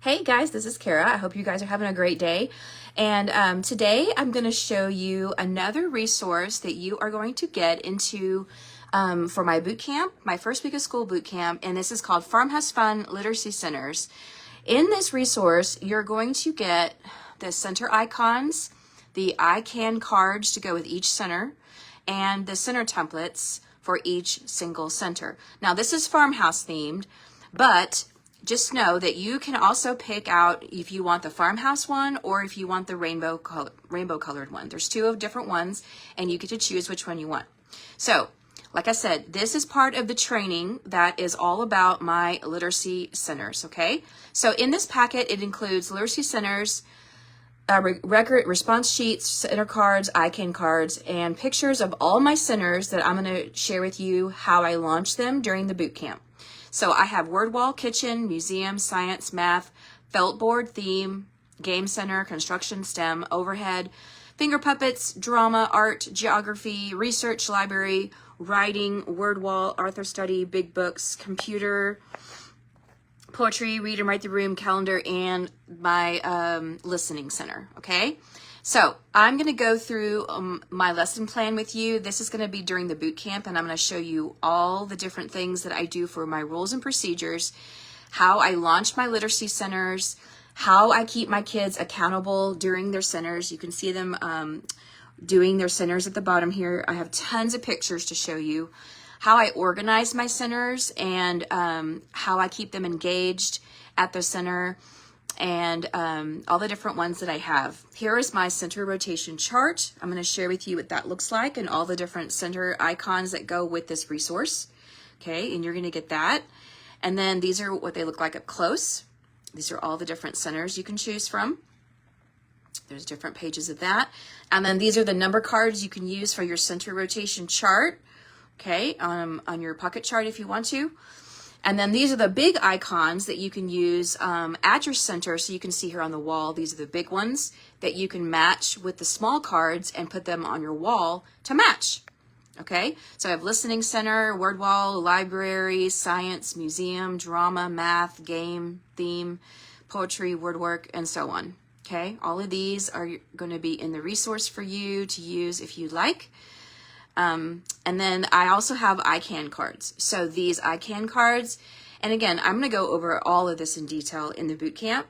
Hey guys, this is Kara. I hope you guys are having a great day. And today I'm going to show you another resource that you are going to get into for my boot camp, my first week of school boot camp, and this is called Farmhouse Fun Literacy Centers. In this resource, you're going to get the center icons, the I Can cards to go with each center, and the center templates for each single center. Now this is farmhouse themed, but just know that you can also pick out if you want the farmhouse one or if you want the rainbow colored one. There's two different ones and you get to choose which one you want. So, like I said, this is part of the training that is all about my literacy centers, okay? So in this packet, it includes literacy centers, record response sheets, center cards, I Can cards, and pictures of all my centers that I'm going to share with you how I launched them during the boot camp. So I have word wall, kitchen, museum, science, math, felt board, theme, game center, construction, STEM, overhead, finger puppets, drama, art, geography, research, library, writing, word wall, author study, big books, computer, poetry, read and write the room, calendar, and my listening center, okay? So I'm going to go through my lesson plan with you. This is going to be during the boot camp, and I'm going to show you all the different things that I do for my rules and procedures, how I launch my literacy centers, how I keep my kids accountable during their centers. You can see them doing their centers at the bottom here. I have tons of pictures to show you, how I organize my centers, and how I keep them engaged at the center, and all the different ones that I have. Here is my center rotation chart. I'm going to share with you what that looks like and all the different center icons that go with this resource. Okay, and you're going to get that. And then these are what they look like up close. These are all the different centers you can choose from. There's different pages of that. And then these are the number cards you can use for your center rotation chart. Okay, on your pocket chart if you want to. And then these are the big icons that you can use at your center. So you can see here on the wall, these are the big ones that you can match with the small cards and put them on your wall to match. Okay, so I have listening center, word wall, library, science, museum, drama, math, game, theme, poetry, word work, and so on. Okay, all of these are going to be in the resource for you to use if you'd like. And then I also have I Can cards. So these I Can cards, and again, I'm going to go over all of this in detail in the boot camp,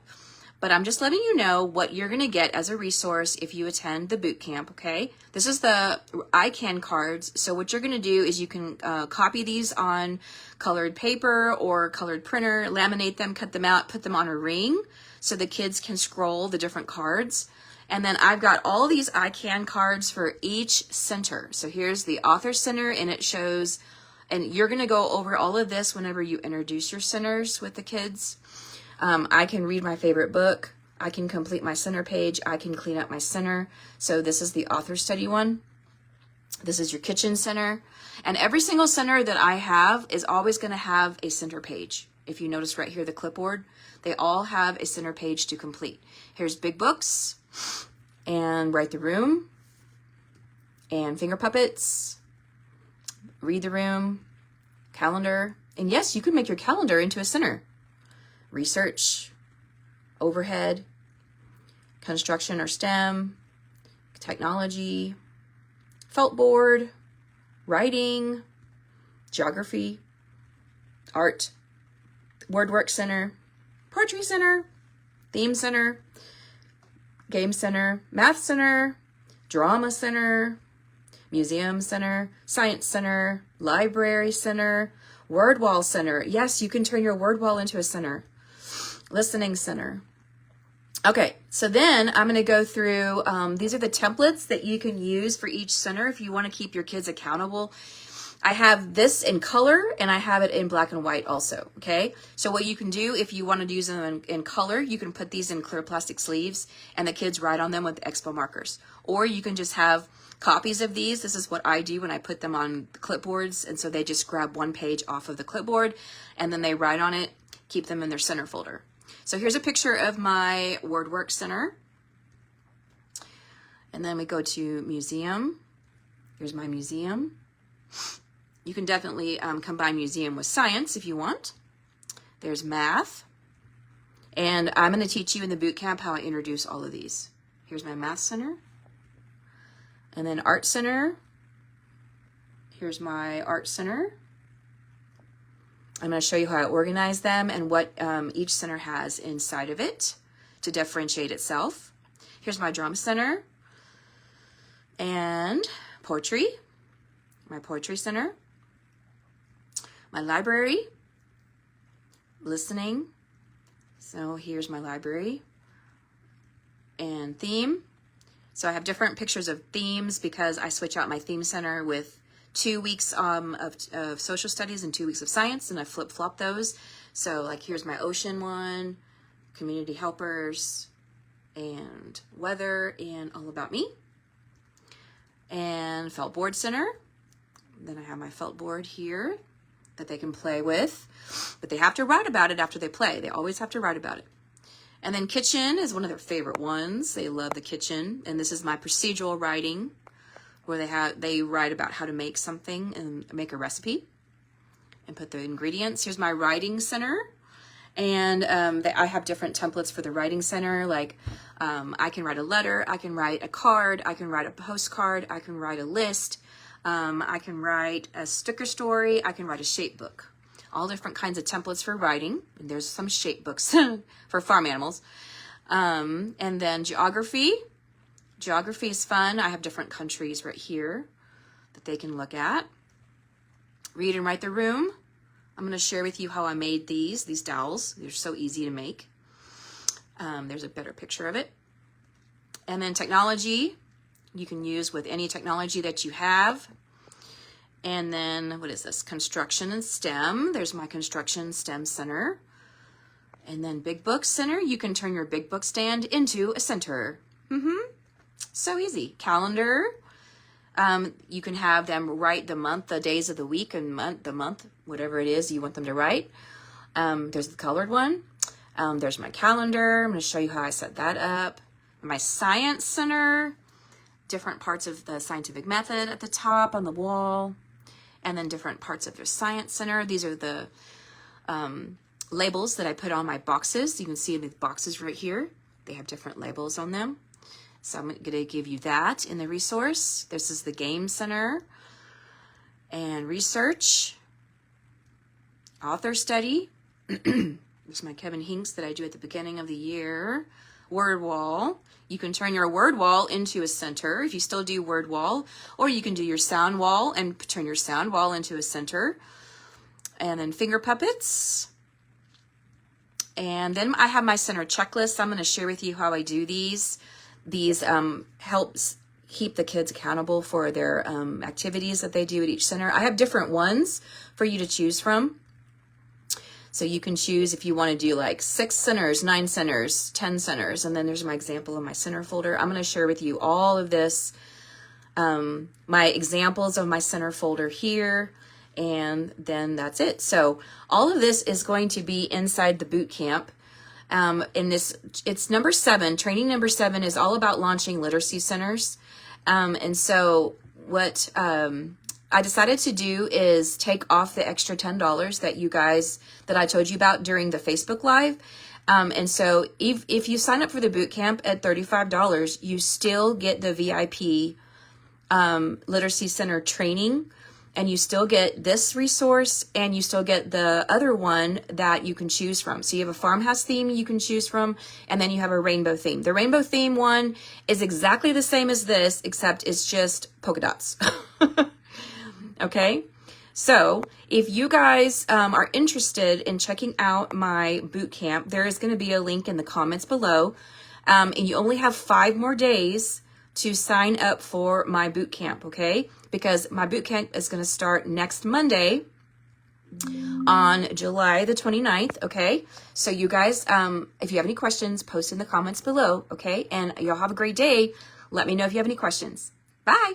but I'm just letting you know what you're going to get as a resource if you attend the boot camp, okay? This is the I Can cards. So what you're going to do is you can copy these on colored paper or colored printer, laminate them, cut them out, put them on a ring so the kids can scroll the different cards. And then I've got all these I Can cards for each center. So here's the author center, and it shows, and you're going to go over all of this whenever you introduce your centers with the kids. I can read my favorite book. I can complete my center page. I can clean up my center. So this is the author study one. This is your kitchen center. And every single center that I have is always going to have a center page. If you notice right here, the clipboard, they all have a center page to complete. Here's big books, and write the room, and finger puppets, read the room, calendar, and yes, you can make your calendar into a center. Research, overhead, construction or STEM, technology, felt board, writing, geography, art, word work center, poetry center, theme center, game center, math center, drama center, museum center, science center, library center, word wall center. Yes, you can turn your word wall into a center. Listening center. Okay, so then I'm going to go through, these are the templates that you can use for each center if you want to keep your kids accountable. I have this in color and I have it in black and white also, okay? So what you can do if you want to use them in color, you can put these in clear plastic sleeves and the kids write on them with Expo markers. Or you can just have copies of these. This is what I do when I put them on clipboards, and so they just grab one page off of the clipboard and then they write on it, keep them in their center folder. So here's a picture of my word work center. And then we go to museum. Here's my museum. You can definitely combine museum with science if you want. There's math. And I'm going to teach you in the boot camp how I introduce all of these. Here's my Math Center. And then Art Center. Here's my Art Center. I'm going to show you how I organize them and what each center has inside of it to differentiate itself. Here's my Drama Center and Poetry, my Poetry Center, my Library, Listening. So here's my library and theme. So I have different pictures of themes because I switch out my theme center with 2 weeks of social studies and 2 weeks of science, and I flip-flop those. So like here's my ocean one, community helpers, and weather, and all about me. And felt board center. Then I have my felt board here that they can play with, but they have to write about it after they play. They always have to write about it. And then kitchen is one of their favorite ones. They love the kitchen. And this is my procedural writing, where they write about how to make something and make a recipe and put the ingredients. Here's my writing center. And I have different templates for the writing center. Like I can write a letter, I can write a card, I can write a postcard, I can write a list, I can write a sticker story, I can write a shape book. All different kinds of templates for writing. And there's some shape books for farm animals. And then geography. Geography is fun. I have different countries right here that they can look at. Read and write the room. I'm going to share with you how I made these dowels. They're so easy to make. There's a better picture of it. And then technology. You can use with any technology that you have. And then, what is this? Construction and STEM. There's my Construction STEM Center. And then Big Book Center. You can turn your big book stand into a center. So easy. Calendar. You can have them write the month, the days of the week, and the month, whatever it is you want them to write. There's the colored one. There's my calendar. I'm going to show you how I set that up. My Science Center. Different parts of the scientific method at the top on the wall. And then different parts of their Science Center. These are the labels that I put on my boxes. You can see the boxes right here. They have different labels on them. So I'm going to give you that in the resource. This is the Game Center and Research, Author Study. There's my Kevin Hinks that I do at the beginning of the year. Word Wall. You can turn your word wall into a center if you still do word wall, or you can do your sound wall and turn your sound wall into a center. And then finger puppets. And then I have my center checklist. I'm going to share with you how I do these. These helps keep the kids accountable for their activities that they do at each center. I have different ones for you to choose from. So you can choose if you want to do like 6 centers, 9 centers, 10 centers. And then there's my example of my center folder. I'm going to share with you all of this, my examples of my center folder here. And then that's it. So all of this is going to be inside the boot camp. In this, it's number 7. Training number 7 is all about launching literacy centers. And so what I decided to do is take off the extra $10 that you guys, that I told you about during the Facebook Live. And so if you sign up for the boot camp at $35, you still get the VIP literacy center training. And you still get this resource, and you still get the other one that you can choose from. So you have a farmhouse theme you can choose from, and then you have a rainbow theme. The rainbow theme one is exactly the same as this, except it's just polka dots. Okay? So if you guys are interested in checking out my boot camp, there is going to be a link in the comments below. And you only have 5 more days to sign up for my boot camp, okay? Because my boot camp is going to start next Monday on July the 29th, okay? So you guys, if you have any questions, post in the comments below, okay? And y'all have a great day. Let me know if you have any questions. Bye.